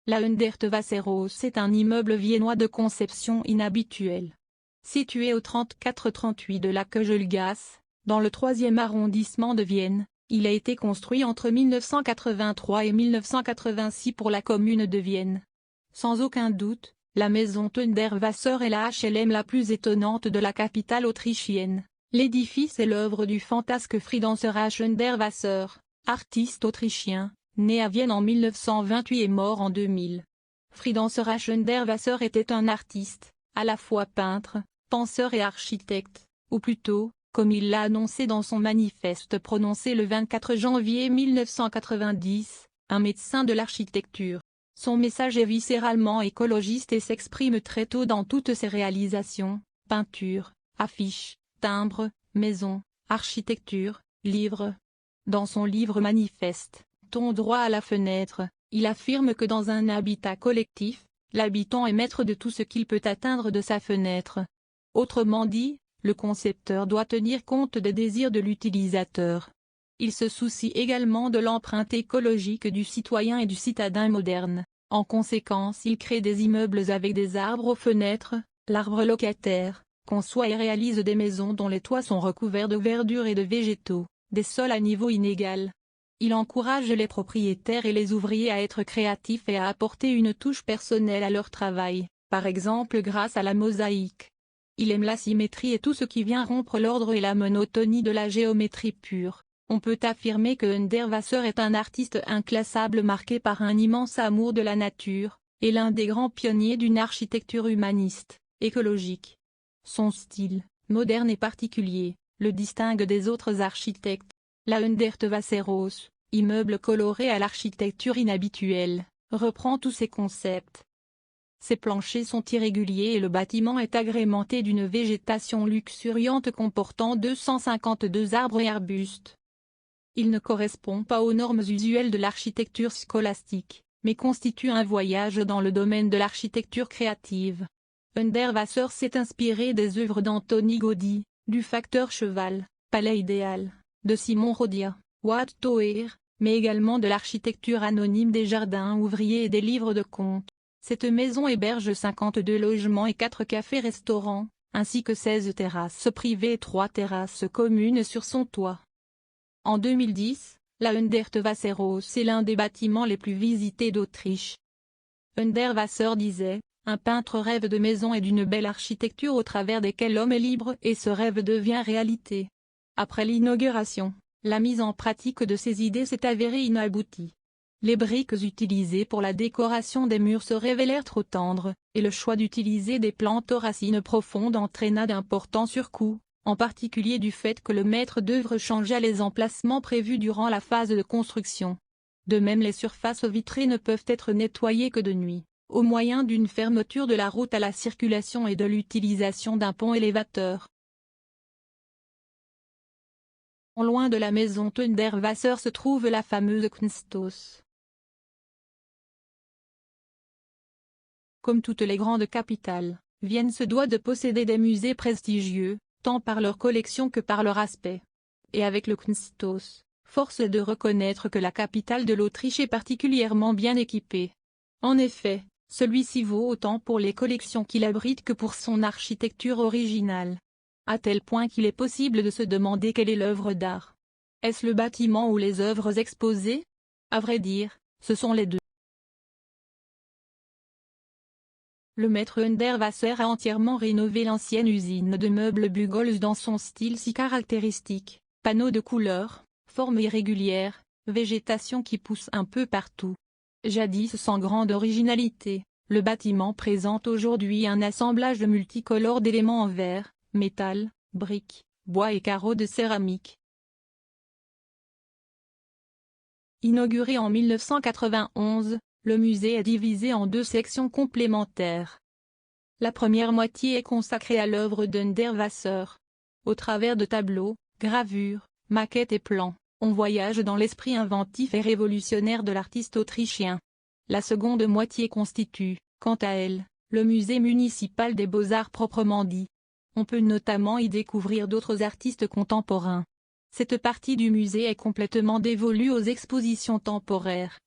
La Hundertwasserhaus est un immeuble viennois de conception inhabituelle. Situé au 34-38 de la Kögelgasse, dans le 3e arrondissement de Vienne, il a été construit entre 1983 et 1986 pour la commune de Vienne. Sans aucun doute, la maison Hundertwasser est la HLM la plus étonnante de la capitale autrichienne. L'édifice est l'œuvre du fantasque Friedrich Hundertwasser, artiste autrichien, né à Vienne en 1928 et mort en 2000. Friedrich Hundertwasser était un artiste, à la fois peintre, penseur et architecte, ou plutôt, comme il l'a annoncé dans son manifeste prononcé le 24 janvier 1990, un médecin de l'architecture. Son message est viscéralement écologiste et s'exprime très tôt dans toutes ses réalisations, peintures, affiches, timbres, maisons, architecture, livres. Dans son livre manifeste, Ton droit à la fenêtre, il affirme que dans un habitat collectif, l'habitant est maître de tout ce qu'il peut atteindre de sa fenêtre. Autrement dit, le concepteur doit tenir compte des désirs de l'utilisateur. Il se soucie également de l'empreinte écologique du citoyen et du citadin moderne. En conséquence, il crée des immeubles avec des arbres aux fenêtres, l'arbre locataire, conçoit et réalise des maisons dont les toits sont recouverts de verdure et de végétaux, des sols à niveau inégal. Il encourage les propriétaires et les ouvriers à être créatifs et à apporter une touche personnelle à leur travail, par exemple grâce à la mosaïque. Il aime la symétrie et tout ce qui vient rompre l'ordre et la monotonie de la géométrie pure. On peut affirmer que Hundertwasser est un artiste inclassable marqué par un immense amour de la nature, et l'un des grands pionniers d'une architecture humaniste, écologique. Son style, moderne et particulier, le distingue des autres architectes. La Hundertwasserhaus, immeuble coloré à l'architecture inhabituelle, reprend tous ces concepts. Ses planchers sont irréguliers et le bâtiment est agrémenté d'une végétation luxuriante comportant 252 arbres et arbustes. Il ne correspond pas aux normes usuelles de l'architecture scolastique, mais constitue un voyage dans le domaine de l'architecture créative. Hundertwasser s'est inspiré des œuvres d'Antoni Gaudí, du facteur cheval, Palais idéal, de Simon Rodia, Watteauer, mais également de l'architecture anonyme des jardins ouvriers et des livres de contes. Cette maison héberge 52 logements et 4 cafés-restaurants, ainsi que 16 terrasses privées et 3 terrasses communes sur son toit. En 2010, la Hundertwasserhaus est l'un des bâtiments les plus visités d'Autriche. Hundertwasser disait, un peintre rêve de maisons et d'une belle architecture au travers desquelles l'homme est libre et ce rêve devient réalité. Après l'inauguration, la mise en pratique de ces idées s'est avérée inaboutie. Les briques utilisées pour la décoration des murs se révélèrent trop tendres, et le choix d'utiliser des plantes aux racines profondes entraîna d'importants surcoûts, en particulier du fait que le maître d'œuvre changea les emplacements prévus durant la phase de construction. De même, les surfaces vitrées ne peuvent être nettoyées que de nuit, au moyen d'une fermeture de la route à la circulation et de l'utilisation d'un pont élévateur. Loin de la maison Hundertwasser se trouve la fameuse Kunsthaus. Comme toutes les grandes capitales, Vienne se doit de posséder des musées prestigieux, tant par leur collection que par leur aspect. Et avec le Kunsthaus, force est de reconnaître que la capitale de l'Autriche est particulièrement bien équipée. En effet, celui-ci vaut autant pour les collections qu'il abrite que pour son architecture originale. À tel point qu'il est possible de se demander quelle est l'œuvre d'art. Est-ce le bâtiment ou les œuvres exposées? À vrai dire, ce sont les deux. Le maître Hundertwasser a entièrement rénové l'ancienne usine de meubles Bugholz dans son style si caractéristique, panneaux de couleurs, formes irrégulières, végétation qui pousse un peu partout. Jadis sans grande originalité, le bâtiment présente aujourd'hui un assemblage multicolore d'éléments en verre, métal, briques, bois et carreaux de céramique. Inauguré en 1991, le musée est divisé en 2 sections complémentaires. La première moitié est consacrée à l'œuvre d'Hundertwasser. Au travers de tableaux, gravures, maquettes et plans, on voyage dans l'esprit inventif et révolutionnaire de l'artiste autrichien. La seconde moitié constitue, quant à elle, le musée municipal des beaux-arts proprement dit. On peut notamment y découvrir d'autres artistes contemporains. Cette partie du musée est complètement dévolue aux expositions temporaires,